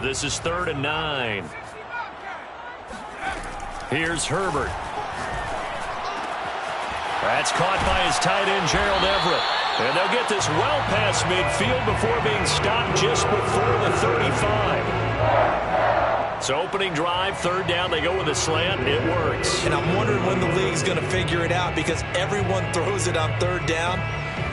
This is 3rd and 9. Here's Herbert. That's caught by his tight end, Gerald Everett. And they'll get this well past midfield before being stopped just before the 35. So opening drive, 3rd down, they go with a slant. It works. And I'm wondering when the league's going to figure it out, because everyone throws it on 3rd down.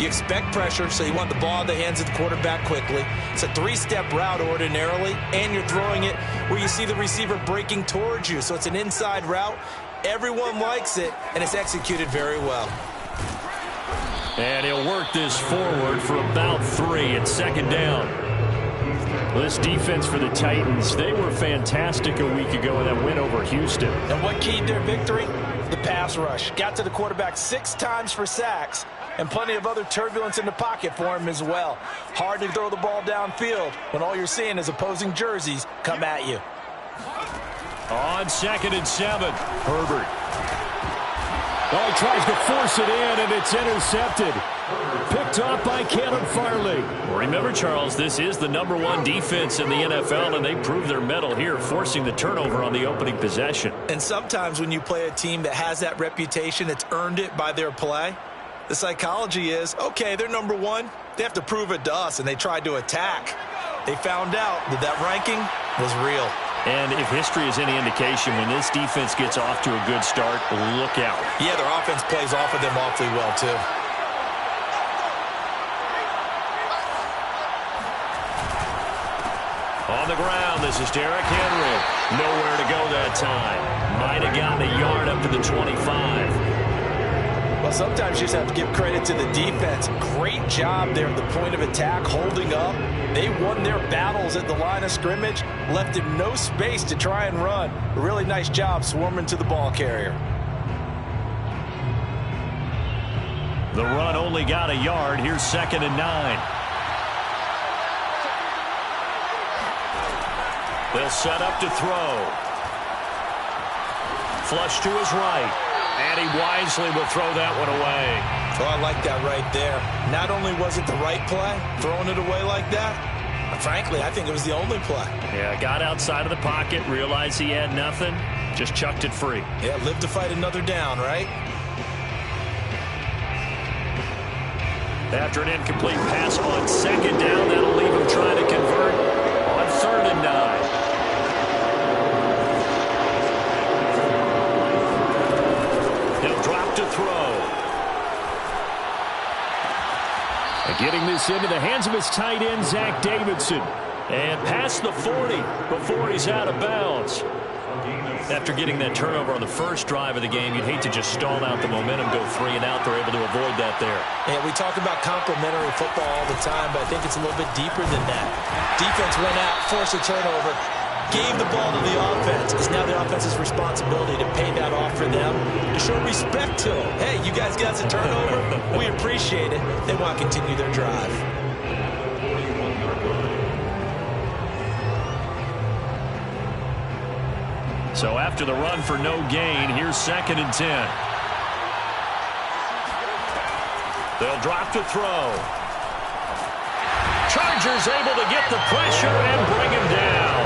You expect pressure, so you want the ball in the hands of the quarterback quickly. It's a 3-step route ordinarily, and you're throwing it where you see the receiver breaking towards you. So it's an inside route. Everyone likes it, and it's executed very well. And he'll work this forward for about 3 at 2nd down. This defense for the Titans, they were fantastic a week ago in that win over Houston. And what keyed their victory? The pass rush. Got to the quarterback 6 times for sacks, and plenty of other turbulence in the pocket for him as well. Hard to throw the ball downfield when all you're seeing is opposing jerseys come at you. On 2nd and 7, Herbert. Oh, he tries to force it in, and it's intercepted. Picked off by Caleb Farley. Remember, Charles, this is the #1 defense in the NFL, and they prove their mettle here, forcing the turnover on the opening possession. And sometimes when you play a team that has that reputation, that's earned it by their play, the psychology is, okay, they're #1. They have to prove it to us, and they tried to attack. They found out that that ranking was real. And if history is any indication, when this defense gets off to a good start, look out. Yeah, their offense plays off of them awfully well, too. On the ground, this is Derrick Henry. Nowhere to go that time. Might have gotten a yard up to the 25. Well, sometimes you just have to give credit to the defense. Great job there at the point of attack, holding up. They won their battles at the line of scrimmage, left him no space to try and run. A really nice job swarming to the ball carrier. The run only got a yard. Here's 2nd and 9. They'll set up to throw. Flush to his right. And he wisely will throw that one away. Oh, I like that right there. Not only was it the right play, throwing it away like that, but frankly, I think it was the only play. Yeah, got outside of the pocket, realized he had nothing, just chucked it free. Yeah, live to fight another down, right? After an incomplete pass on 2nd down, that'll leave him trying to convert on 3rd and 9. He'll drop to throw. And getting this into the hands of his tight end, Zach Davidson. And past the 40 before he's out of bounds. After getting that turnover on the first drive of the game, you'd hate to just stall out the momentum, go 3 and out. They're able to avoid that there. Yeah, we talk about complementary football all the time, but I think it's a little bit deeper than that. Defense went out, forced a turnover, gave the ball to the offense. It's now the offense's responsibility to pay that off for them, to show respect to them. Hey, you guys got a turnover. We appreciate it. They want to continue their drive. So after the run for no gain, here's 2nd and 10. They'll drop to throw. Chargers able to get the pressure and bring him down.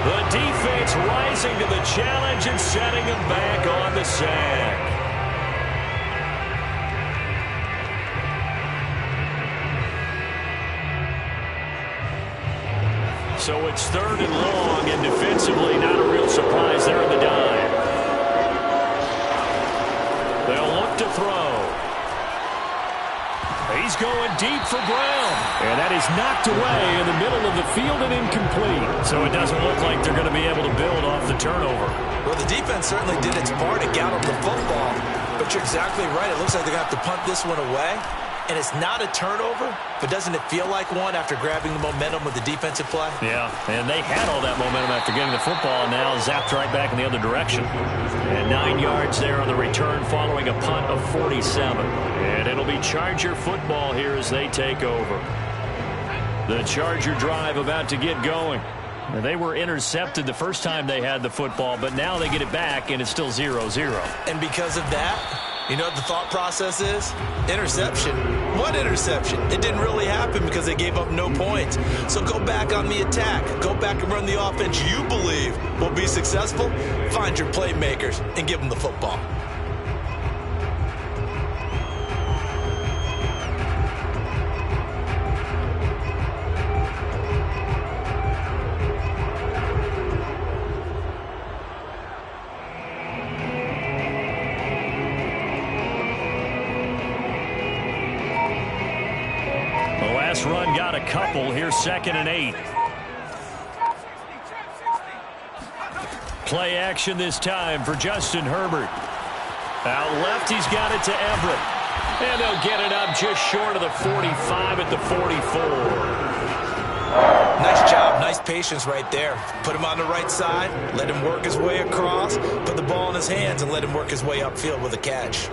The defense rising to the challenge and setting him back on the sack. So it's 3rd and long, and defensively not a real surprise there in the dive. They'll look to throw. He's going deep for Brown. And that is knocked away in the middle of the field and incomplete. So it doesn't look like they're going to be able to build off the turnover. Well, the defense certainly did its part to gallop the football. But you're exactly right. It looks like they're going to have to punt this one away. And it's not a turnover, but doesn't it feel like one after grabbing the momentum with the defensive play? Yeah, and they had all that momentum after getting the football, and now zapped right back in the other direction. And 9 yards there on the return following a punt of 47. And it'll be Charger football here as they take over. The Charger drive about to get going. And they were intercepted the first time they had the football, but now they get it back, and it's still 0-0. And because of that, You know what the thought process is? Interception. What interception? It didn't really happen because they gave up no points. So go back on the attack. Go back and run the offense you believe will be successful. Find your playmakers and give them the football. Run got a couple. Here's 2nd and 8. Play action this time for Justin Herbert. Out left, he's got it to Everett. And they'll get it up just short of the 45 at the 44. Nice job. Nice patience right there. Put him on the right side. Let him work his way across. Put the ball in his hands and let him work his way upfield with a catch.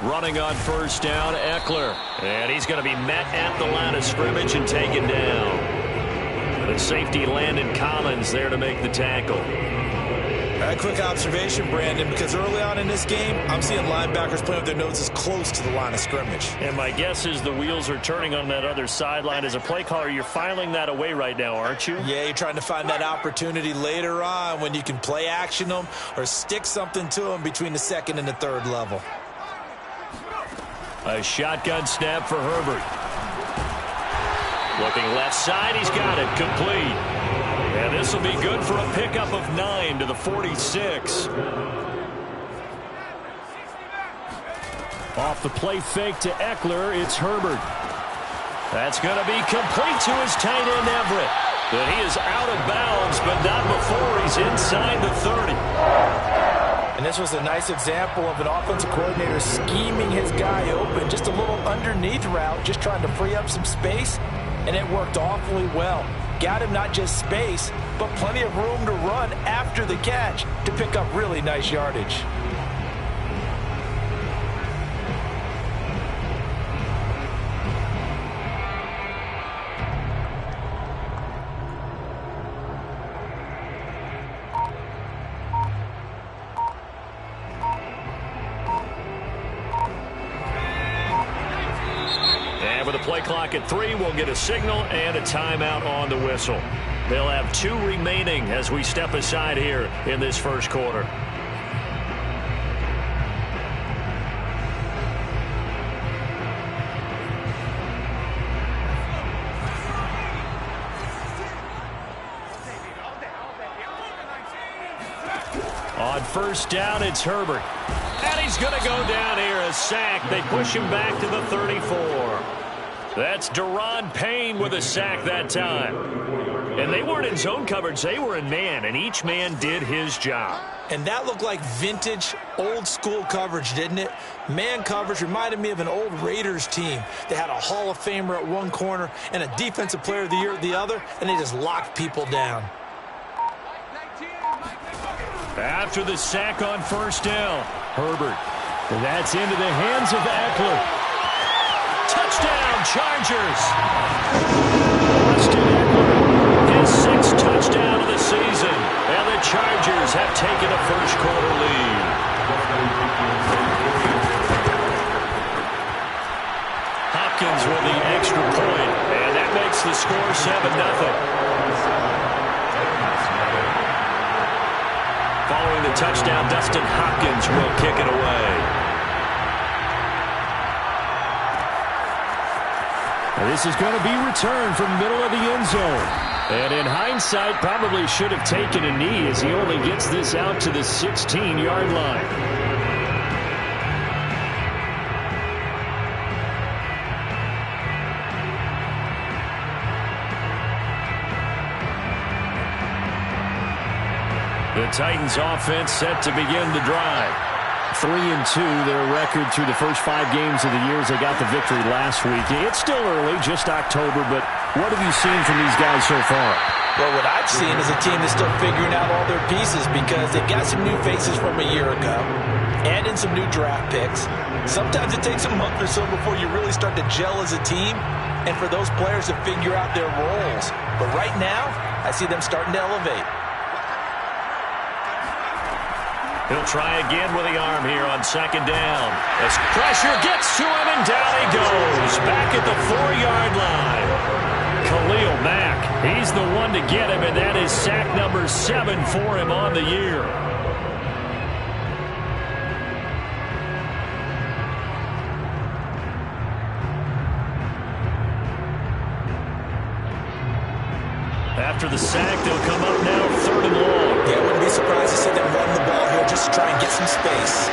Running on 1st down, Eckler. And he's going to be met at the line of scrimmage and taken down. The safety, Landon Collins, there to make the tackle. A quick observation, Brandon, because early on in this game, I'm seeing linebackers playing with their noses close to the line of scrimmage. And my guess is the wheels are turning on that other sideline. As a play caller, you're filing that away right now, aren't you? Yeah, you're trying to find that opportunity later on when you can play action them or stick something to them between the 2nd and the 3rd level. A shotgun snap for Herbert. Looking left side, he's got it, complete. And this will be good for a pickup of 9 to the 46. Off the play fake to Eckler, it's Herbert. That's going to be complete to his tight end, Everett. But he is out of bounds, but not before he's inside the 30. And this was a nice example of an offensive coordinator scheming his guy open. Just a little underneath route, just trying to free up some space, and it worked awfully well. Got him not just space, but plenty of room to run after the catch to pick up really nice yardage. Play clock at 3. We'll get a signal and a timeout on the whistle. They'll have 2 remaining as we step aside here in this 1st quarter. On 1st down, it's Herbert. And he's going to go down here, a sack. They push him back to the 34. That's Daron Payne with a sack that time. And they weren't in zone coverage. They were in man, and each man did his job. And that looked like vintage, old-school coverage, didn't it? Man coverage reminded me of an old Raiders team. They had a Hall of Famer at one corner and a Defensive Player of the Year at the other, and they just locked people down. After the sack on 1st down, Herbert. And that's into the hands of Eckler. Touchdown, Chargers! Austin Eckler, his 6th touchdown of the season. And the Chargers have taken a 1st quarter lead. Hopkins with the extra point, and that makes the score 7-0. Following the touchdown, Dustin Hopkins will kick it away. This is going to be returned from middle of the end zone. And in hindsight, probably should have taken a knee as he only gets this out to the 16-yard line. The Titans offense set to begin the drive. 3-2, their record through the first 5 games of the year as they got the victory last week. It's still early, just October, but what have you seen from these guys so far? Well, what I've seen is a team that's still figuring out all their pieces because they've got some new faces from a year ago. and in some new draft picks. Sometimes it takes a month or so before you really start to gel as a team and for those players to figure out their roles. But right now, I see them starting to elevate. He'll try again with the arm here on second down. As pressure gets to him, and down he goes. Back at the 4-yard line. Khalil Mack, he's the one to get him, and that is sack number 7 for him on the year. After the sack, they'll come up now 3rd and long. Yeah, I wouldn't be surprised to see them run the ball here just to try and get some space.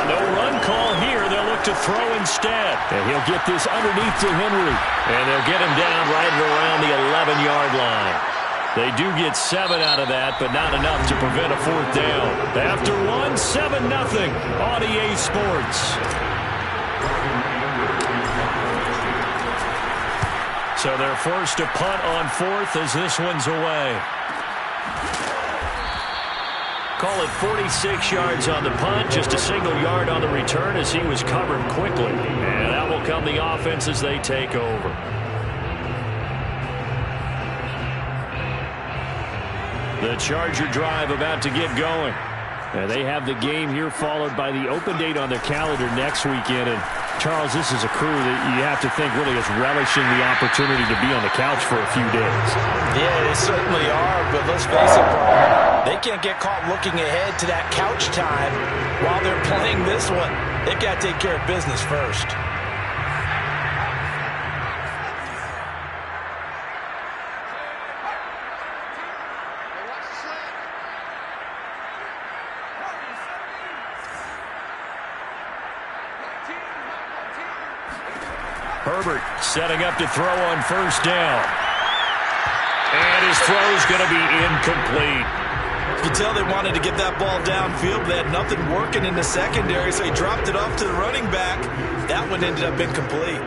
No run call here. They'll look to throw instead. And he'll get this underneath to Henry. And they'll get him down right around the 11-yard line. They do get 7 out of that, but not enough to prevent a 4th down. After 1, 7-0 on EA Sports. So they're forced to punt on 4th as this one's away. Call it 46 yards on the punt, just a single yard on the return as he was covered quickly. And out will come the offense as they take over. The Charger drive about to get going. And they have the game here followed by the open date on their calendar next weekend. And Charles, this is a crew that you have to think really is relishing the opportunity to be on the couch for a few days. Yeah, they certainly are, but let's face it, Brian, they can't get caught looking ahead to that couch time while they're playing this one. They've got to take care of business first. Herbert setting up to throw on 1st down. And his throw's going to be incomplete. You can tell they wanted to get that ball downfield. They had nothing working in the secondary, so he dropped it off to the running back. That one ended up incomplete.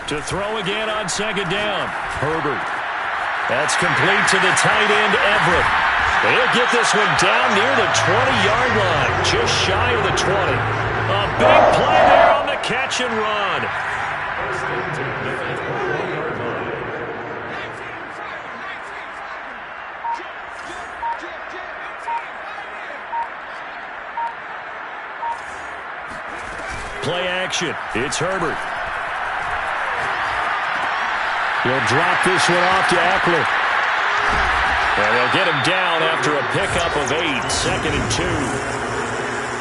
To throw again on 2nd down. Herbert. That's complete to the tight end, Everett. He'll get this one down near the 20-yard line, just shy of the 20. A big play there on the catch and run. Play action. It's Herbert. He'll drop this one off to Eckler. And they'll get him down after a pickup of 8, 2nd and 2.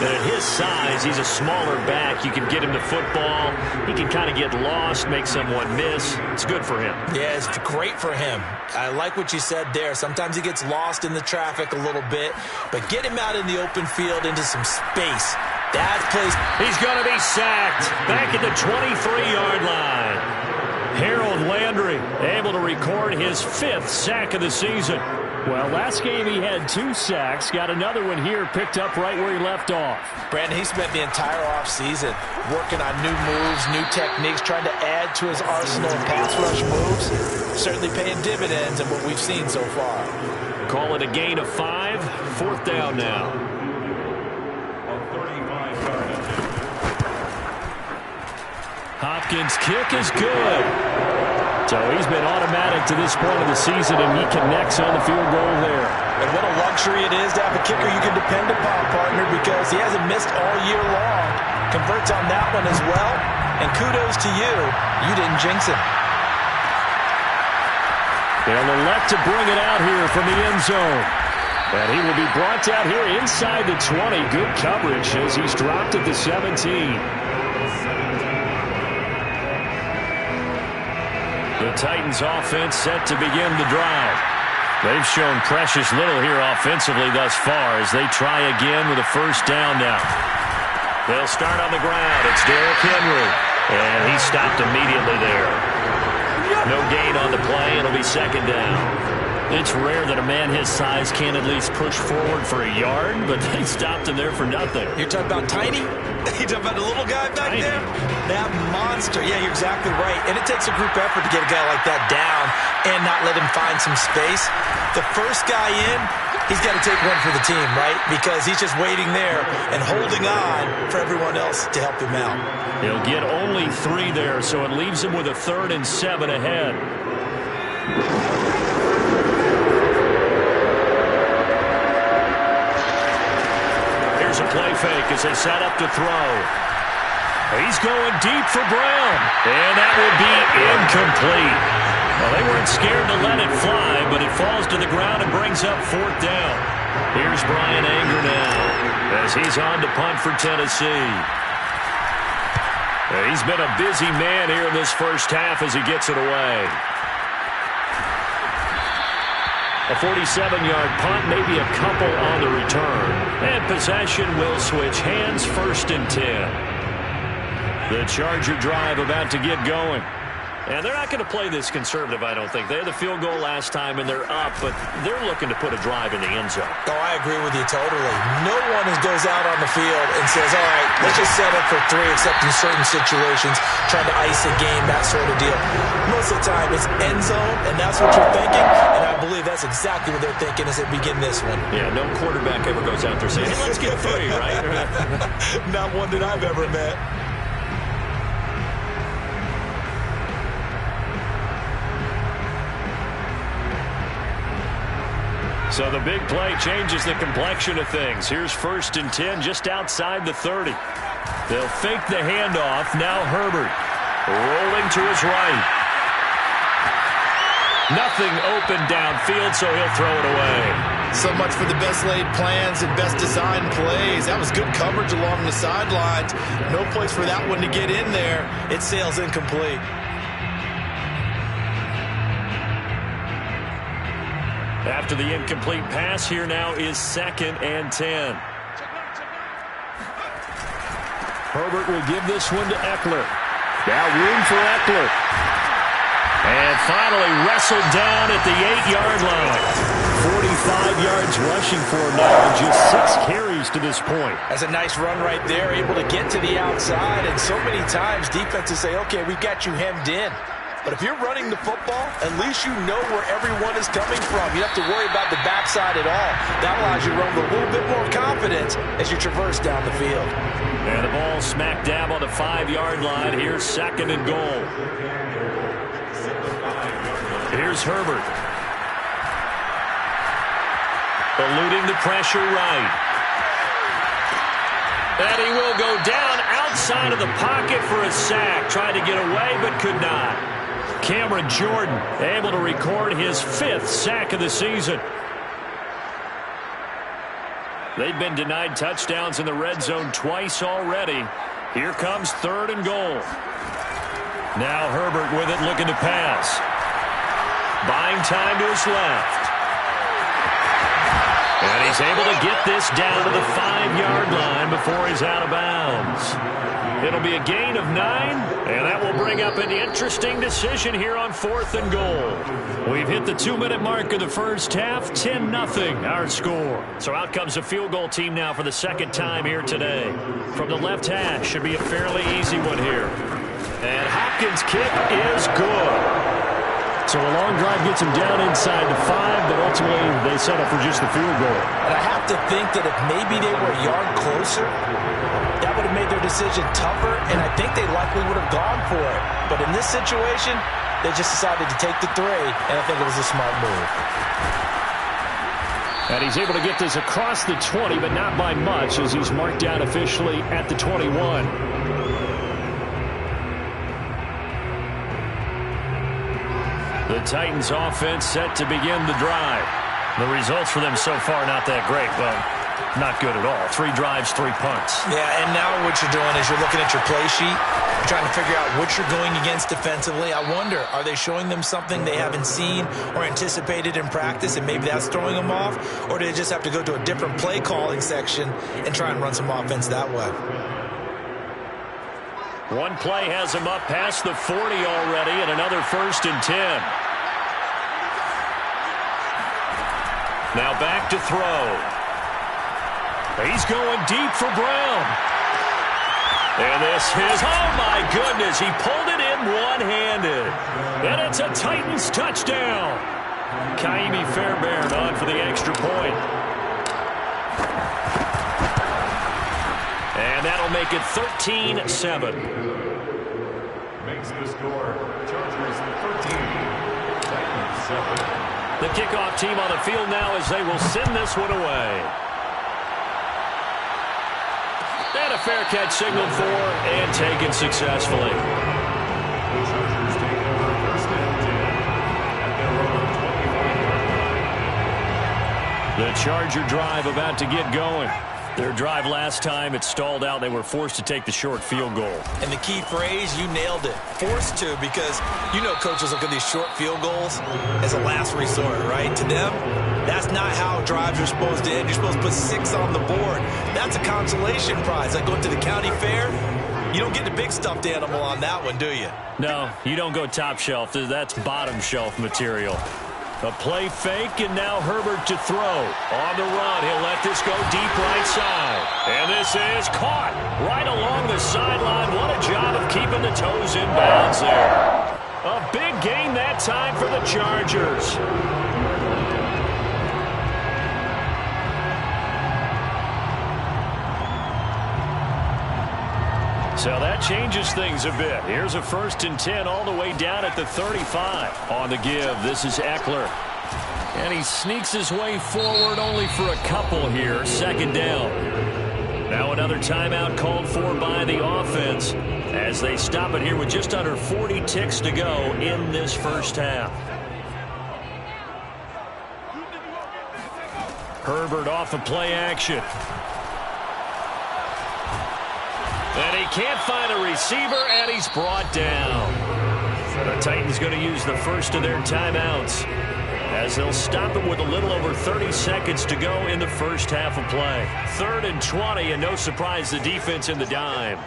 And at his size, he's a smaller back. You can get him the football. He can kind of get lost, make someone miss. It's good for him. Yeah, it's great for him. I like what you said there. Sometimes he gets lost in the traffic a little bit. But get him out in the open field into some space. That place. He's going to be sacked back at the 23-yard line. Harold Landry able to record his 5th sack of the season. Well, last game he had 2 sacks. Got another one here picked up right where he left off. Brandon, he spent the entire offseason working on new moves, new techniques, trying to add to his arsenal of pass rush moves. Certainly paying dividends in what we've seen so far. Call it a gain of 5. 4th down now. Hopkins' kick is good. So he's been automatic to this point of the season, and he connects on the field goal there. And what a luxury it is to have a kicker you can depend upon, partner, because he hasn't missed all year long. Converts on that one as well. And kudos to you. You didn't jinx him. They'll elect to bring it out here from the end zone. And he will be brought out here inside the 20. Good coverage as he's dropped at the 17. The Titans offense set to begin the drive. They've shown precious little here offensively thus far as they try again with a 1st down now. They'll start on the ground. It's Derrick Henry. And he stopped immediately there. No gain on the play. It'll be 2nd down. It's rare that a man his size can't at least push forward for a yard, but they stopped him there for nothing. You're talking about tiny? You're talking about the little guy back there? That monster. Yeah, you're exactly right. And it takes a group effort to get a guy like that down and not let him find some space. The first guy in, he's got to take one for the team, right? Because he's just waiting there and holding on for everyone else to help him out. He'll get only 3 there, so it leaves him with a 3rd and 7 ahead. Here's a play fake as they set up to throw. He's going deep for Brown, and that will be incomplete. Well, they weren't scared to let it fly, but it falls to the ground and brings up 4th down. Here's Bryan Anger now as he's on to punt for Tennessee. He's been a busy man here in this first half as he gets it away. A 47-yard punt, maybe a couple on the return. And possession will switch hands, 1st and 10. The Charger drive about to get going. And they're not going to play this conservative, I don't think. They had the field goal last time, and they're up, but they're looking to put a drive in the end zone. Oh, I agree with you totally. No one goes out on the field and says, all right, let's just set up for 3, except in certain situations, trying to ice a game, that sort of deal. Most of the time, it's end zone, and that's what you're thinking, and I believe that's exactly what they're thinking as they begin this one. Yeah, no quarterback ever goes out there saying, hey, let's get 3, right? Not one that I've ever met. So the big play changes the complexion of things. Here's 1st and 10 just outside the 30. They'll fake the handoff. Now Herbert rolling to his right. Nothing open downfield, so he'll throw it away. So much for the best laid plans and best designed plays. That was good coverage along the sidelines. No place for that one to get in there. It sails incomplete. After the incomplete pass, here now is 2nd and 10. Herbert will give this one to Eckler. Now room for Eckler. And finally wrestled down at the 8-yard line. 45 yards rushing for him now, just 6 carries to this point. That's a nice run right there, able to get to the outside. And so many times defenses say, okay, we've got you hemmed in. But if you're running the football, at least you know where everyone is coming from. You don't have to worry about the backside at all. That allows you to run with a little bit more confidence as you traverse down the field. And the ball smack dab on the 5-yard line. Here's 2nd and goal. Here's Herbert. Eluding the pressure right. And he will go down outside of the pocket for a sack. Tried to get away, but could not. Cameron Jordan able to record his 5th sack of the season. They've been denied touchdowns in the red zone twice already. Here comes 3rd and goal. Now Herbert with it, looking to pass. Buying time to his left. And he's able to get this down to the 5-yard line before he's out of bounds. It'll be a gain of 9, and that will bring up an interesting decision here on 4th and goal. We've hit the 2-minute mark of the first half, 10-0 our score. So out comes the field goal team now for the 2nd time here today. From the left hash, should be a fairly easy one here. And Hopkins' kick is good. So a long drive gets him down inside the 5, but ultimately they settle for just the field goal. And I have to think that if maybe they were a yard closer, that would have made their decision tougher, and I think they likely would have gone for it. But in this situation, they just decided to take the 3, and I think it was a smart move. And he's able to get this across the 20, but not by much, as he's marked down officially at the 21. The Titans offense set to begin the drive. The results for them so far not that great, but not good at all. 3 drives, 3 punts. Yeah, and now what you're doing is you're looking at your play sheet, trying to figure out what you're going against defensively. I wonder, are they showing them something they haven't seen or anticipated in practice, and maybe that's throwing them off? Or do they just have to go to a different play calling section and try and run some offense that way? One play has him up past the 40 already, and another 1st and 10. Now back to throw. He's going deep for Brown. And this is, oh my goodness, he pulled it in one-handed. And it's a Titans touchdown. Ka'imi Fairbairn on for the extra point. And that'll make it 13-7. Makes the score. Chargers 13. Titans 7. The kickoff team on the field now as they will send this one away. And a fair catch signaled for and taken successfully. The Chargers take over first and 10 at their own 25-yard line. The Charger drive about to get going. Their drive last time, it stalled out. They were forced to take the short field goal. And the key phrase, you nailed it. Forced to, because you know coaches look at these short field goals as a last resort, right? To them, that's not how drives are supposed to end. You're supposed to put 6 on the board. That's a consolation prize. Like going to the county fair, you don't get the big stuffed animal on that one, do you? No, you don't go top shelf. That's bottom shelf material. A play fake, and now Herbert to throw. On the run, he'll let this go deep right side. And this is caught right along the sideline. What a job of keeping the toes in bounds there. A big gain that time for the Chargers. So that changes things a bit. Here's a 1st and 10 all the way down at the 35. On the give, this is Eckler. And he sneaks his way forward only for a couple here. 2nd down. Now another timeout called for by the offense as they stop it here with just under 40 ticks to go in this first half. Herbert off of play action. And he can't find a receiver, and he's brought down. The Titans going to use the first of their timeouts as they'll stop it with a little over 30 seconds to go in the first half of play. 3rd and 20, and no surprise, the defense in the dime.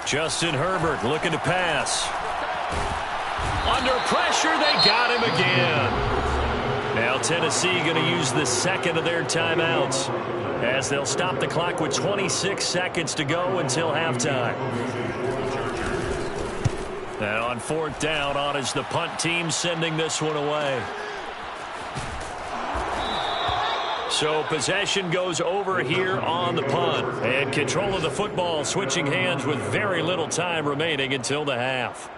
Justin Herbert looking to pass. Under pressure, they got him again. Now Tennessee going to use the 2nd of their timeouts as they'll stop the clock with 26 seconds to go until halftime. Now on 4th down, on is the punt team sending this one away. So possession goes over here on the punt. And control of the football switching hands with very little time remaining until the half.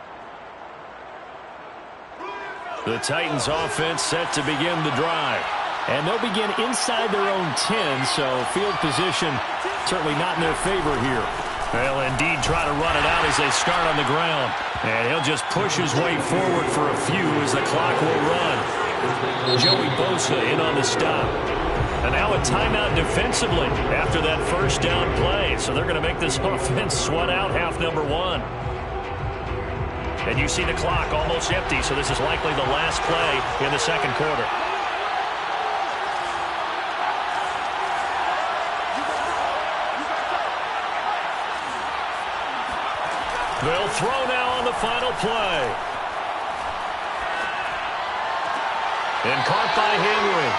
The Titans offense set to begin the drive. And they'll begin inside their own 10, so field position certainly not in their favor here. They'll indeed try to run it out as they start on the ground. And he'll just push his way forward for a few as the clock will run. Joey Bosa in on the stop. And now a timeout defensively after that first down play. So they're going to make this offense sweat out half number 1. And you see the clock almost empty, so this is likely the last play in the 2nd quarter. They'll throw now on the final play. And caught by Henry.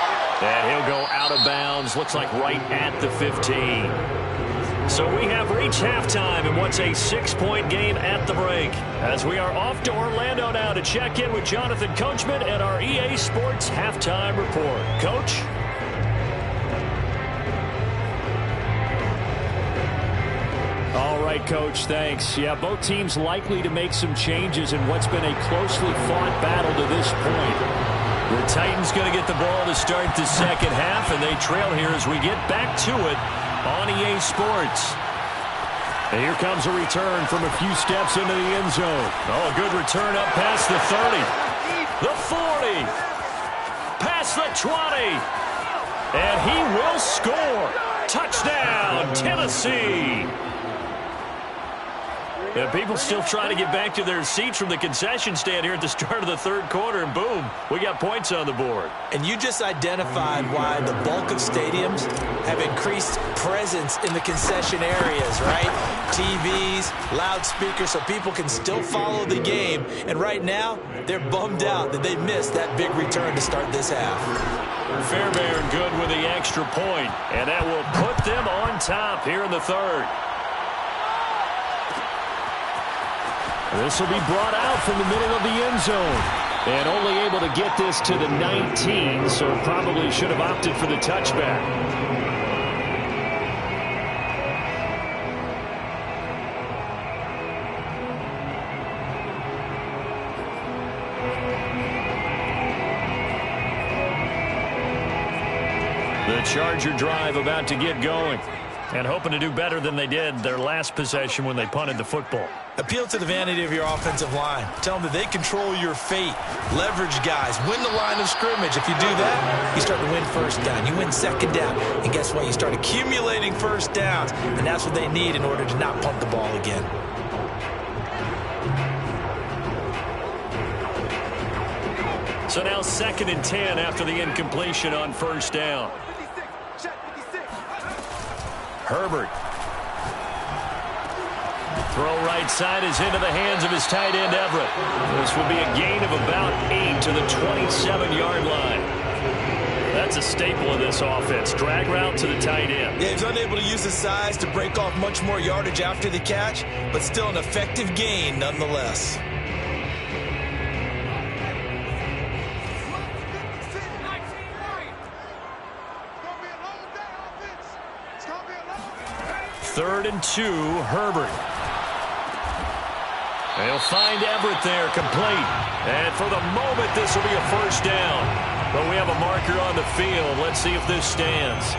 And he'll go out of bounds, looks like right at the 15. So we have reached halftime in what's a 6-point game at the break. As we are off to Orlando now to check in with Jonathan Coachman and our EA Sports Halftime Report. Coach? All right, Coach, thanks. Yeah, both teams likely to make some changes in what's been a closely fought battle to this point. The Titans going to get the ball to start the 2nd half, and they trail here as we get back to it on EA Sports. And here comes a return from a few steps into the end zone. Oh, a good return up past the 30. The 40. Past the 20. And he will score. Touchdown, Tennessee. And people still trying to get back to their seats from the concession stand here at the start of the third quarter, and boom, we got points on the board. And you just identified why the bulk of stadiums have increased presence in the concession areas, right? TVs, loudspeakers, so people can still follow the game. And right now, they're bummed out that they missed that big return to start this half. Fairbairn good with the extra point, and that will put them on top here in the third. This will be brought out from the middle of the end zone. And only able to get this to the 19, so probably should have opted for the touchback. The Charger drive about to get going. And hoping to do better than they did their last possession when they punted the football. Appeal to the vanity of your offensive line. Tell them that they control your fate. Leverage guys. Win the line of scrimmage. If you do that, you start to win first down. You win second down. And guess what? You start accumulating first downs. And that's what they need in order to not punt the ball again. So now 2nd and 10 after the incompletion on first down. Herbert. Throw right side is into the hands of his tight end, Everett. This will be a gain of about 8 to the 27-yard line. That's a staple of this offense. Drag route to the tight end. Yeah, he's unable to use his size to break off much more yardage after the catch, but still an effective gain nonetheless. Third and 2, Herbert. They'll find Everett there, complete. And for the moment, this will be a first down. But we have a marker on the field. Let's see if this stands.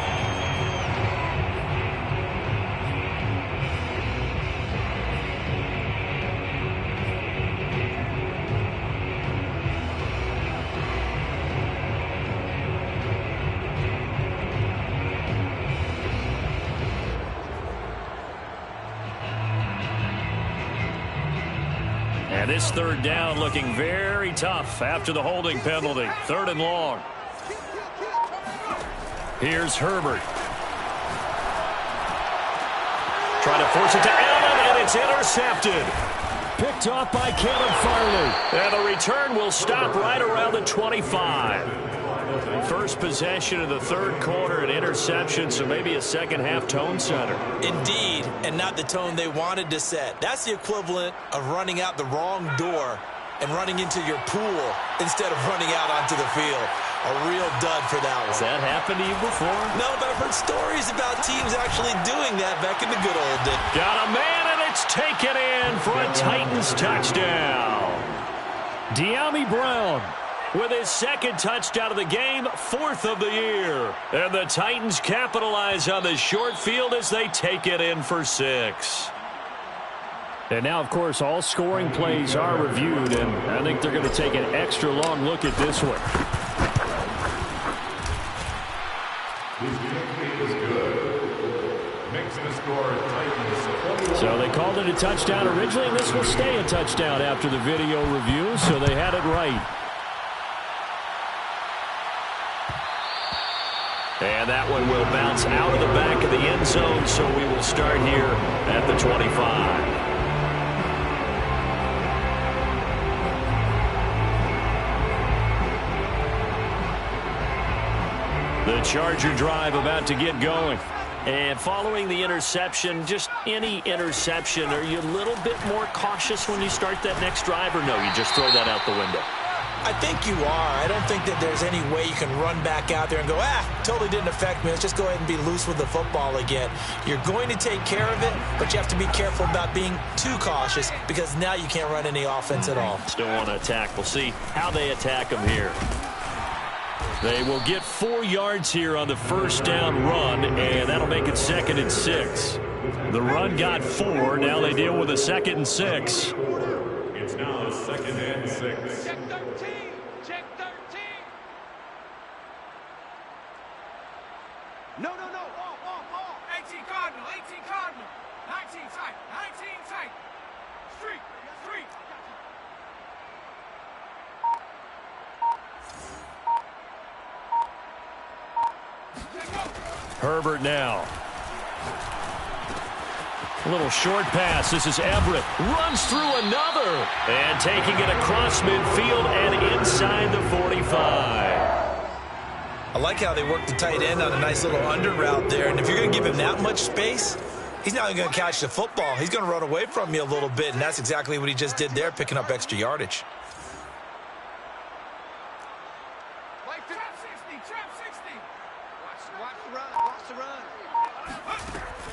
And this third down looking very tough after the holding penalty. 3rd and long. Here's Herbert. Trying to force it to Allen, and it's intercepted. Picked off by Caleb Farley. And the return will stop right around the 25. First possession of the third quarter, an interception, so maybe a second-half tone setter. Indeed, and not the tone they wanted to set. That's the equivalent of running out the wrong door and running into your pool instead of running out onto the field. A real dud for that one. Has that happened to you before? No, but I've heard stories about teams actually doing that back in the good old days. Got a man, and it's taken in for a Titans touchdown. Dyami Brown with his 2nd touchdown of the game, 4th of the year. And the Titans capitalize on the short field as they take it in for 6. And now, of course, all scoring plays are reviewed, and I think they're going to take an extra long look at this one. So they called it a touchdown originally, and this will stay a touchdown after the video review, so they had it right. And that one will bounce out of the back of the end zone, so we will start here at the 25. The Charger drive about to get going. And following the interception, just any interception, are you a little bit more cautious when you start that next drive, or no, you just throw that out the window? I think you are. I don't think that there's any way you can run back out there and go, totally didn't affect me. Let's just go ahead and be loose with the football again. You're going to take care of it, but you have to be careful about being too cautious because now you can't run any offense at all. Still want to attack. We'll see how they attack them here. They will get 4 yards here on the first down run, and that'll make it 2nd and 6. The run got 4. Now they deal with a 2nd and 6. It's now 2nd and 6. Check 13. Check 13. No. Off. 18 Cardinal. 19 tight. Herbert now. A little short pass. This is Everett. Runs through another. And taking it across midfield and inside the 45. I like how they work the tight end on a nice little under route there. And if you're going to give him that much space, he's not going to catch the football. He's going to run away from you a little bit, and that's exactly what he just did there, picking up extra yardage.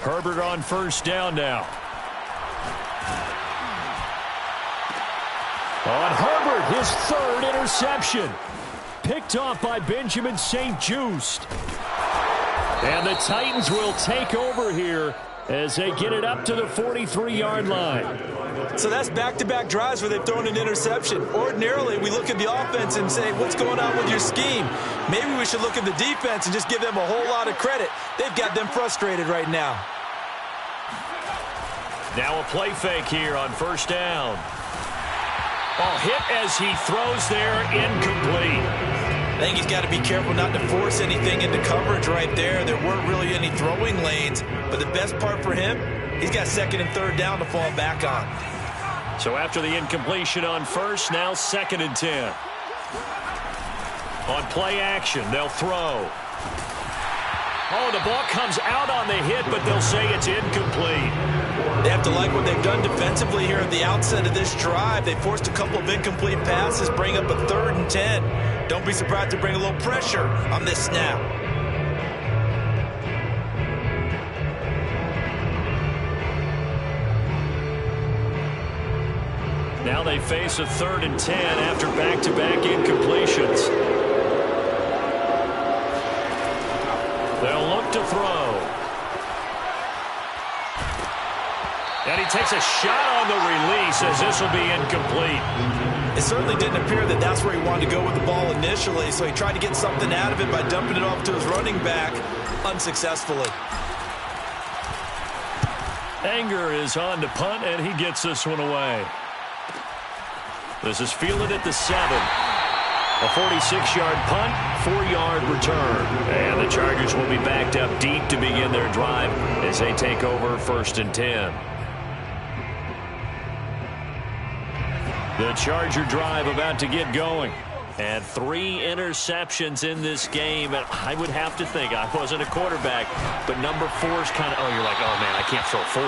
Herbert on first down now. On Herbert, his third interception. Picked off by Benjamin St-Juste. And the Titans will take over here as they get it up to the 43-yard line. So that's back-to-back drives where they've thrown an interception. Ordinarily, we look at the offense and say, what's going on with your scheme? Maybe we should look at the defense and just give them a whole lot of credit. They've got them frustrated right now. Now a play fake here on first down. Oh, hit as he throws there, incomplete. I think he's got to be careful not to force anything into coverage right there. There weren't really any throwing lanes, but the best part for him, he's got second and third down to fall back on. So after the incompletion on first, now 2nd and 10. On play action, they'll throw. Oh, the ball comes out on the hit, but they'll say it's incomplete. They have to like what they've done defensively here at the outset of this drive. They forced a couple of incomplete passes, bring up a 3rd and 10. Don't be surprised to bring a little pressure on this snap. Now they face a 3rd and 10 after back-to-back incompletions. They'll look to throw. And he takes a shot on the release as this will be incomplete. It certainly didn't appear that that's where he wanted to go with the ball initially, so he tried to get something out of it by dumping it off to his running back unsuccessfully. Anger is on to punt, and he gets this one away. This is fielded at the 7. A 46-yard punt, 4-yard return. And the Chargers will be backed up deep to begin their drive as they take over 1st and 10. The Charger drive about to get going. And 3 interceptions in this game. And I would have to think, I wasn't a quarterback, but number 4 is kind of, you're like, oh, man, I can't throw 4.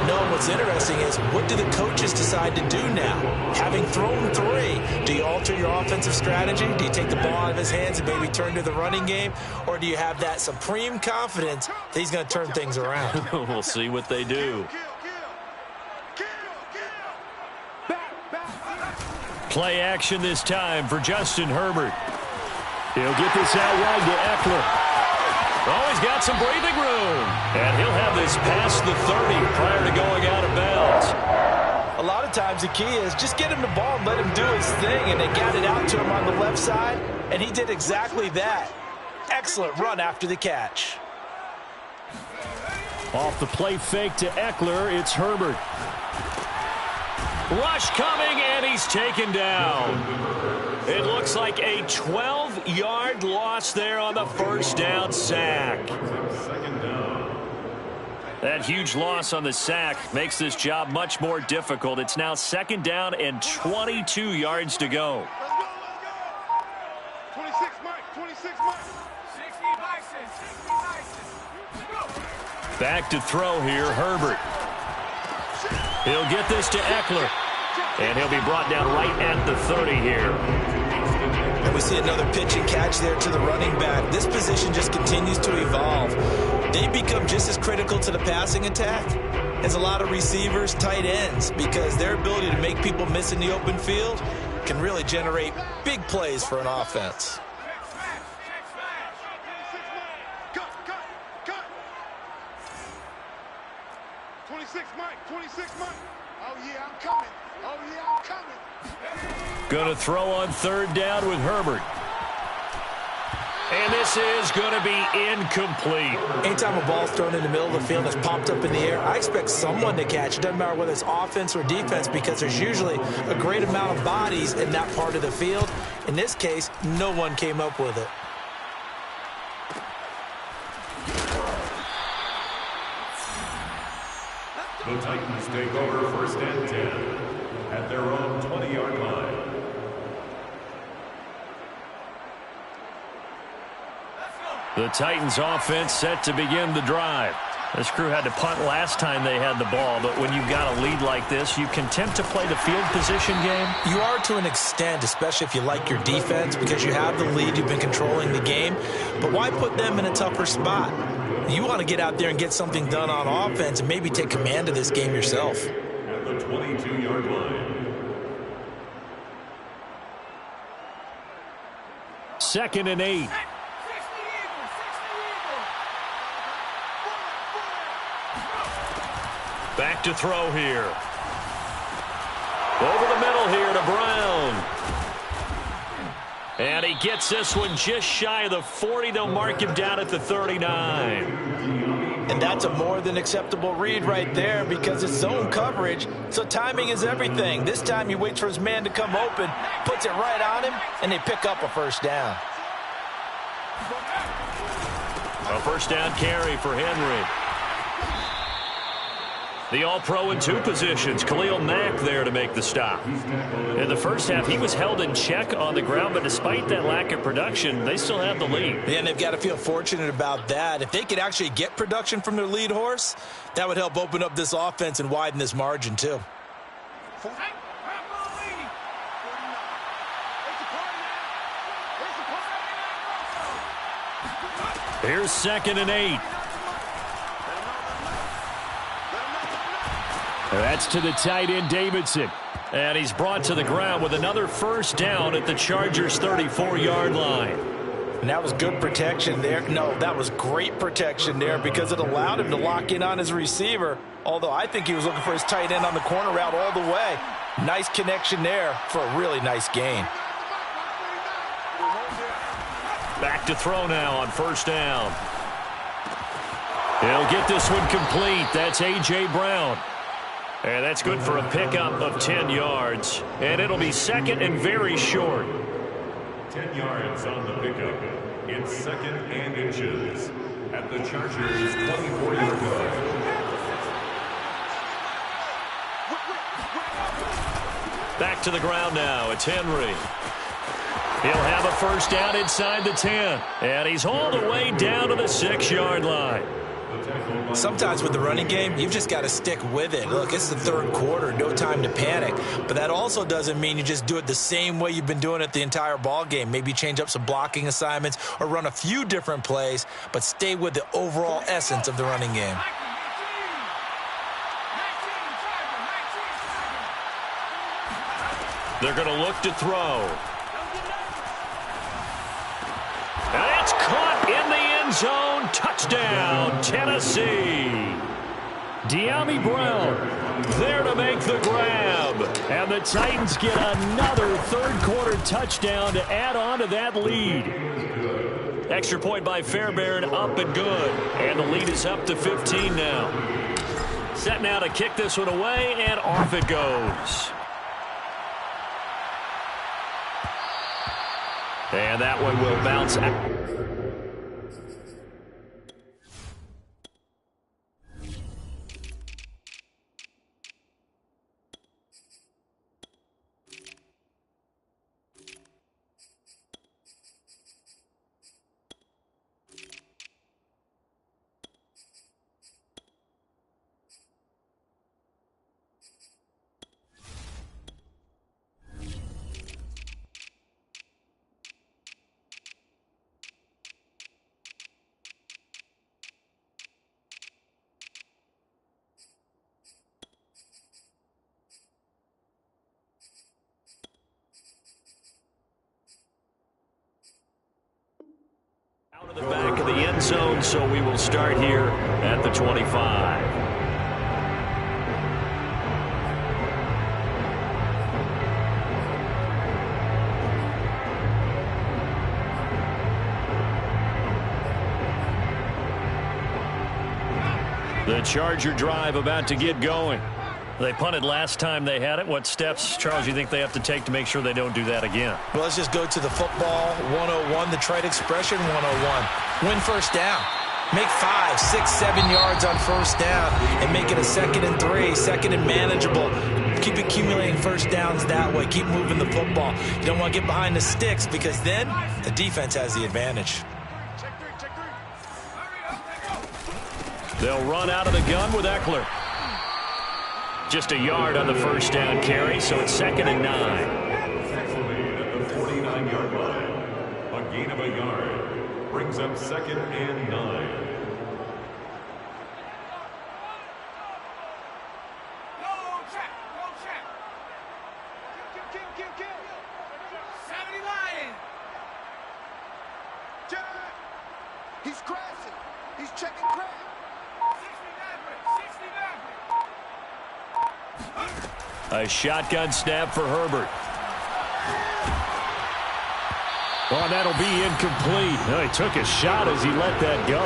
No, what's interesting is what do the coaches decide to do now? Having thrown 3, do you alter your offensive strategy? Do you take the ball out of his hands and maybe turn to the running game? Or do you have that supreme confidence that he's going to turn things around? We'll see what they do. Play action this time for Justin Herbert. He'll get this out wide to Eckler. Oh, he's got some breathing room. And he'll have this past the 30 prior to going out of bounds. A lot of times the key is just get him the ball and let him do his thing. And they got it out to him on the left side, and he did exactly that. Excellent run after the catch. Off the play fake to Eckler, it's Herbert. Rush coming, and he's taken down. It looks like a 12-yard loss there on the first down sack. That huge loss on the sack makes this job much more difficult. It's now 2nd down and 22 yards to go. 26 Mike, 26 Mike. 60 Bison. Back to throw here, Herbert. He'll get this to Eckler. And he'll be brought down right at the 30 here. And we see another pitch and catch there to the running back. This position just continues to evolve. They become just as critical to the passing attack as a lot of receivers, tight ends, because their ability to make people miss in the open field can really generate big plays for an offense. Cut. 26 Mike, 26 Mike. Oh, yeah, I'm coming. Oh, yeah, I'm coming. Going to throw on 3rd down with Herbert. And this is going to be incomplete. Anytime a ball's thrown in the middle of the field that's popped up in the air, I expect someone to catch it. Doesn't matter whether it's offense or defense, because there's usually a great amount of bodies in that part of the field. In this case, no one came up with it. The Titans take over 1st and 10 at their own 20-yard line. The Titans offense set to begin the drive. This crew had to punt last time they had the ball, but when you've got a lead like this, you content to play the field position game? You are to an extent, especially if you like your defense, because you have the lead, you've been controlling the game. But why put them in a tougher spot? You want to get out there and get something done on offense and maybe take command of this game yourself. At the 22-yard line. 2nd and 8. Back to throw here. Over the middle here to Brown. And he gets this one just shy of the 40. They'll mark him down at the 39. And that's a more than acceptable read right there because it's zone coverage, so timing is everything. This time he waits for his man to come open, puts it right on him, and they pick up a first down. A first down carry for Henry. The All-Pro in 2 positions. Khalil Mack there to make the stop. In the first half, he was held in check on the ground, but despite that lack of production, they still have the lead. Yeah, and they've got to feel fortunate about that. If they could actually get production from their lead horse, that would help open up this offense and widen this margin too. Here's 2nd and 8. That's to the tight end, Davidson. And he's brought to the ground with another first down at the Chargers' 34-yard line. And that was good protection there. No, that was great protection there because it allowed him to lock in on his receiver, although I think he was looking for his tight end on the corner route all the way. Nice connection there for a really nice gain. Back to throw now on first down. He'll get this one complete. That's A.J. Brown. And that's good for a pickup of 10 yards. And it'll be 2nd and very short. 10 yards on the pickup. It's 2nd and inches at the Chargers' 24-yard line. Back to the ground now. It's Henry. He'll have a first down inside the 10. And he's all the way down to the 6-yard line. Sometimes with the running game, you've just got to stick with it. Look, it's the 3rd quarter, no time to panic. But that also doesn't mean you just do it the same way you've been doing it the entire ball game. Maybe change up some blocking assignments or run a few different plays, but stay with the overall essence of the running game. They're going to look to throw. And it's caught in the end zone. Touchdown, Tennessee. Dyami Brown there to make the grab. And the Titans get another 3rd quarter touchdown to add on to that lead. Extra point by Fairbairn, up and good. And the lead is up to 15 now. Set now to kick this one away, and off it goes. And that one will bounce out. Out of the back of the end zone, so we will start here at the 25. The Charger drive about to get going. They punted last time they had it. What steps, Charles, you think they have to take to make sure they don't do that again? Well, let's just go to the football 101, the trade expression 101. Win first down. Make 5, 6, 7 yards on first down and make it a 2nd and 3, 2nd and manageable. Keep accumulating first downs that way. Keep moving the football. You don't want to get behind the sticks because then the defense has the advantage. They'll run out of the gun with Eckler. Just a yard on the first down carry, so it's 2nd and 9. At the 49-yard line. A gain of a yard brings up 2nd and 9. He's crashing. He's checking crash. A shotgun snap for Herbert. Oh, that'll be incomplete. Oh, he took a shot as he let that go.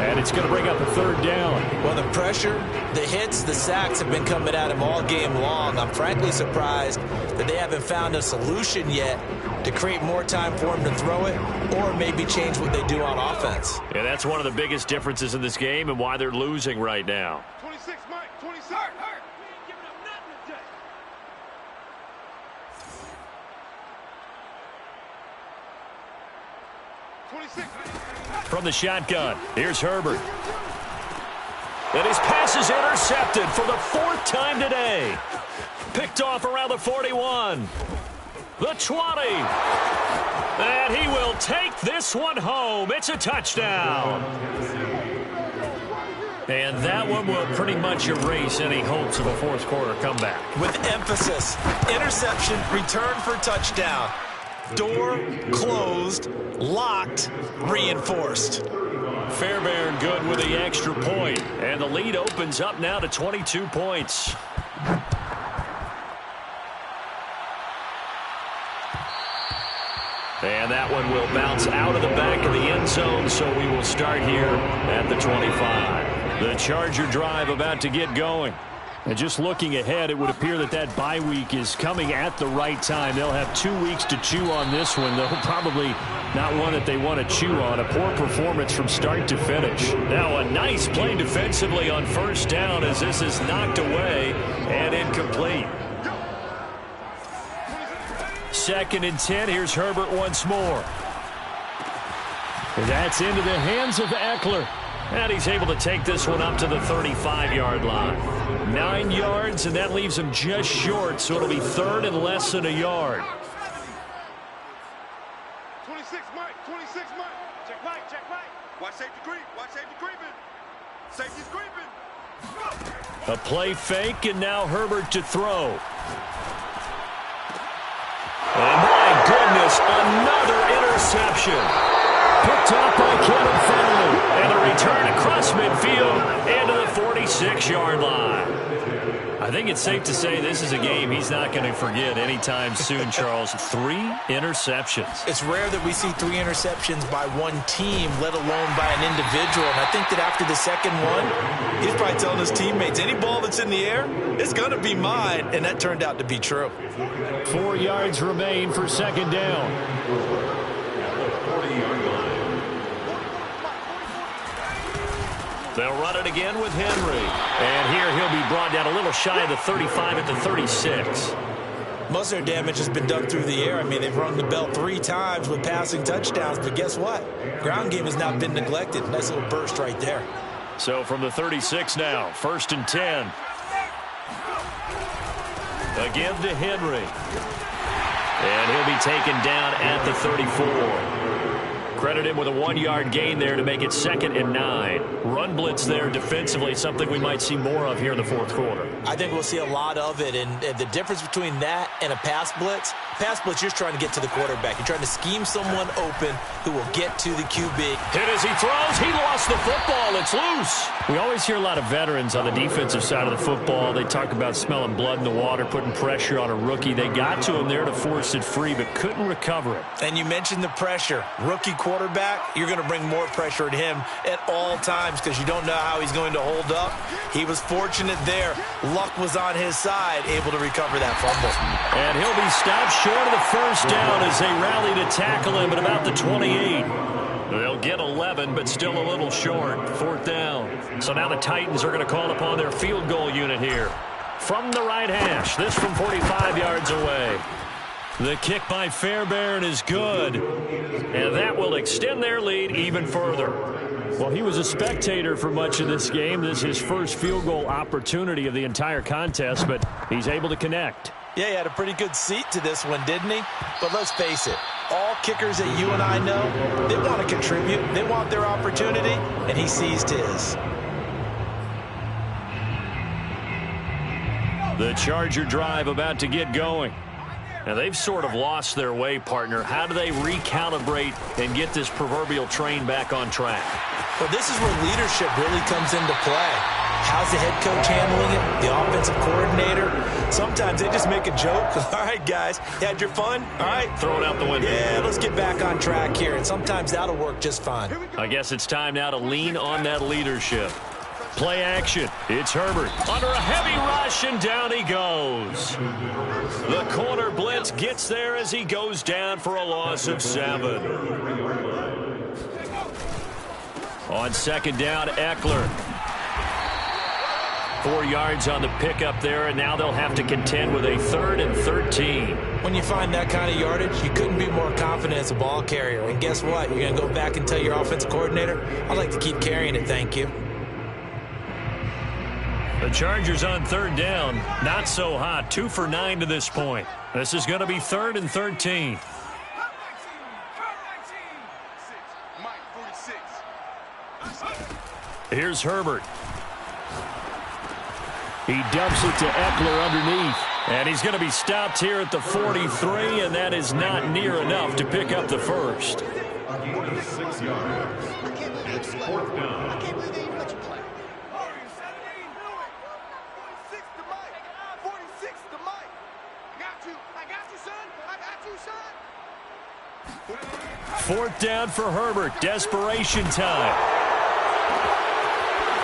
And it's going to bring up a 3rd down. Well, the pressure, the hits, the sacks have been coming at him all game long. I'm frankly surprised that they haven't found a solution yet to create more time for him to throw it or maybe change what they do on offense. Yeah, that's one of the biggest differences in this game and why they're losing right now. 26, Mike. 26. Hurt. We ain't giving up nothing today. From the shotgun, here's Herbert. And his pass is intercepted for the 4th time today. Picked off around the 41. The 20. And he will take this one home. It's a touchdown. And that one will pretty much erase any hopes of a 4th quarter comeback. With emphasis, interception, return for touchdown. Door closed, locked, reinforced. Fairbairn good with the extra point. And the lead opens up now to 22 points. And that one will bounce out of the back of the end zone, so we will start here at the 25. The Charger drive about to get going. And just looking ahead, it would appear that that bye week is coming at the right time. They'll have 2 weeks to chew on this one, though probably not one that they want to chew on. A poor performance from start to finish. Now a nice play defensively on first down as this is knocked away and incomplete. 2nd and 10. Here's Herbert once more. And that's into the hands of Eckler. And he's able to take this one up to the 35-yard line. 9 yards, and that leaves him just short, so it'll be 3rd and less than a yard. 26, Mike. 26, Mike. Check Mike. Check Mike. Watch safety creep. Watch safety creeping. Safety's creeping. A play fake, and now Herbert to throw. And my goodness, another interception. Picked up by Kevin Farley. And a return across midfield into the 46-yard line. I think it's safe to say this is a game he's not going to forget anytime soon, Charles. 3 interceptions. It's rare that we see 3 interceptions by one team, let alone by an individual. And I think that after the second one, he's probably telling his teammates, any ball that's in the air, it's going to be mine. And that turned out to be true. 4 yards remain for 2nd down. They'll run it again with Henry. And here he'll be brought down a little shy of the 35 at the 36. Most of their damage has been done through the air. I mean, they've rung the bell 3 times with passing touchdowns. But guess what? Ground game has not been neglected. Nice little burst right there. So from the 36 now, 1st and 10. Again to Henry. And he'll be taken down at the 34. Credit him with a 1-yard gain there to make it 2nd and 9. Run blitz there defensively, something we might see more of here in the 4th quarter. I think we'll see a lot of it. And the difference between that and a pass blitz, you're just trying to get to the quarterback. You're trying to scheme someone open who will get to the QB. Hit as he throws. He lost the football. It's loose. We always hear a lot of veterans on the defensive side of the football. They talk about smelling blood in the water, putting pressure on a rookie. They got to him there to force it free, but couldn't recover it. And you mentioned the pressure. Rookie quarterback quarterback, you're going to bring more pressure at him at all times because you don't know how he's going to hold up. He was fortunate there. Luck was on his side, able to recover that fumble. And he'll be stopped short of the first down as they rally to tackle him at about the 28. They'll get 11, but still a little short. 4th down. So now the Titans are going to call upon their field goal unit here. From the right hash, this from 45 yards away. The kick by Fairbairn is good. And that will extend their lead even further. Well, he was a spectator for much of this game. This is his first field goal opportunity of the entire contest, but he's able to connect. Yeah, he had a pretty good seat to this one, didn't he? But let's face it, all kickers that you and I know, they want to contribute. They want their opportunity, and he seized his. The Charger drive about to get going. Now, they've sort of lost their way, partner. How do they recalibrate and get this proverbial train back on track? Well, this is where leadership really comes into play. How's the head coach handling it? The offensive coordinator? Sometimes they just make a joke. All right, guys, you had your fun? All right. Throw it out the window. Yeah, let's get back on track here. And sometimes that'll work just fine. I guess it's time now to lean on that leadership. Play action. It's Herbert under a heavy rush, and down he goes. The corner blitz gets there as he goes down for a loss of 7. On 2nd down, Eckler. 4 yards on the pickup there, and now they'll have to contend with a 3rd and 13. When you find that kind of yardage, you couldn't be more confident as a ball carrier. And guess what? You're going to go back and tell your offensive coordinator, I'd like to keep carrying it, thank you. The Chargers on 3rd down. Not so hot. 2 for 9 to this point. This is going to be 3rd and 13. Here's Herbert. He dumps it to Eckler underneath. And he's going to be stopped here at the 43, and that is not near enough to pick up the first. 46 yards. It's 4th down. I can't believe they even let you play. 46 to Mike. I got you, son. I got you, son. 4th down for Herbert. Desperation time.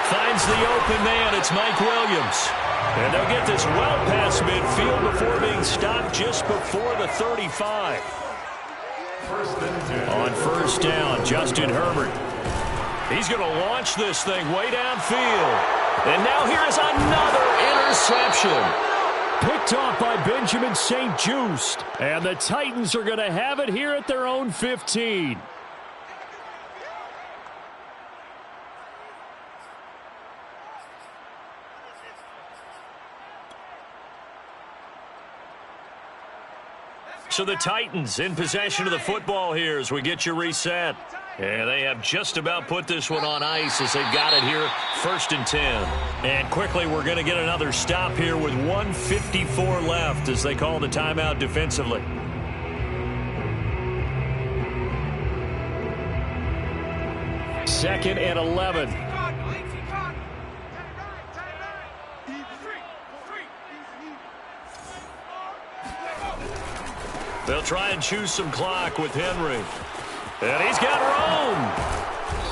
Finds the open man. It's Mike Williams. And they'll get this well past midfield before being stopped just before the 35. On 1st down, Justin Herbert. He's going to launch this thing way downfield. And now here's another interception. Picked off by Benjamin St-Juste. And the Titans are going to have it here at their own 15. So the Titans in possession of the football here as we get you reset. And they have just about put this one on ice as they've got it here, 1st and 10. And quickly, we're going to get another stop here with 1:54 left as they call the timeout defensively. Second and 11. They'll try and choose some clock with Henry. And he's got room.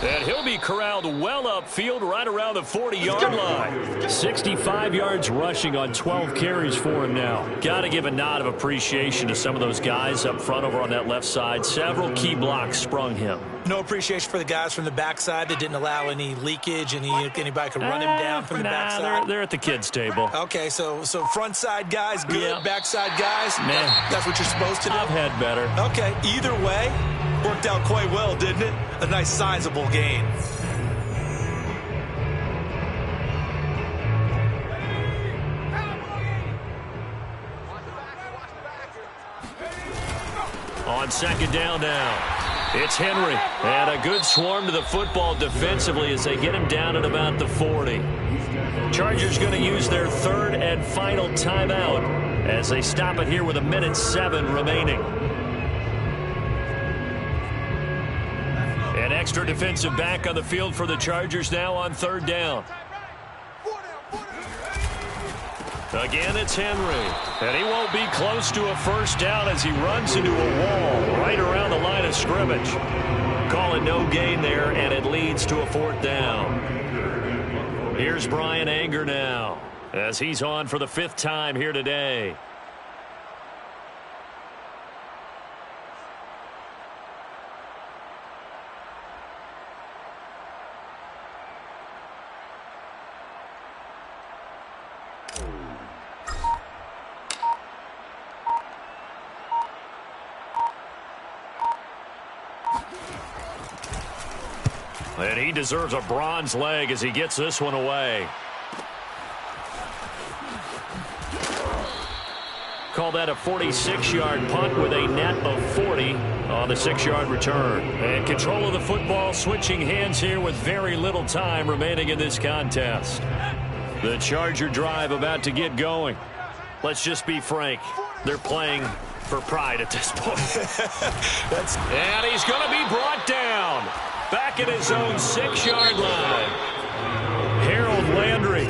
And he'll be corralled well upfield right around the 40-yard line. 65 yards rushing on 12 carries for him now. Got to give a nod of appreciation to some of those guys up front over on that left side. Several key blocks sprung him. No appreciation for the guys from the backside that didn't allow any leakage, and anybody could run him down from the backside. They're at the kids' table. Okay, so front side guys good, yeah. Backside guys, man, that's what you're supposed to do. I've had better. Okay, either way, worked out quite well, didn't it? A nice sizable gain. On 2nd down now. It's Henry, and a good swarm to the football defensively as they get him down at about the 40. Chargers going to use their 3rd and final timeout as they stop it here with 1:07 remaining. An extra defensive back on the field for the Chargers now on 3rd down. Again, it's Henry. And he won't be close to a first down as he runs into a wall right around the line of scrimmage. no gain there, and it leads to a 4th down. Here's Bryan Anger now, as he's on for the 5th time here today. And he deserves a bronze leg as he gets this one away. Call that a 46-yard punt with a net of 40 on the 6-yard return. And control of the football switching hands here with very little time remaining in this contest. The Charger drive about to get going. Let's just be frank. They're playing for pride at this point. And he's going to be brought down. Back at his own 6-yard line. Harold Landry.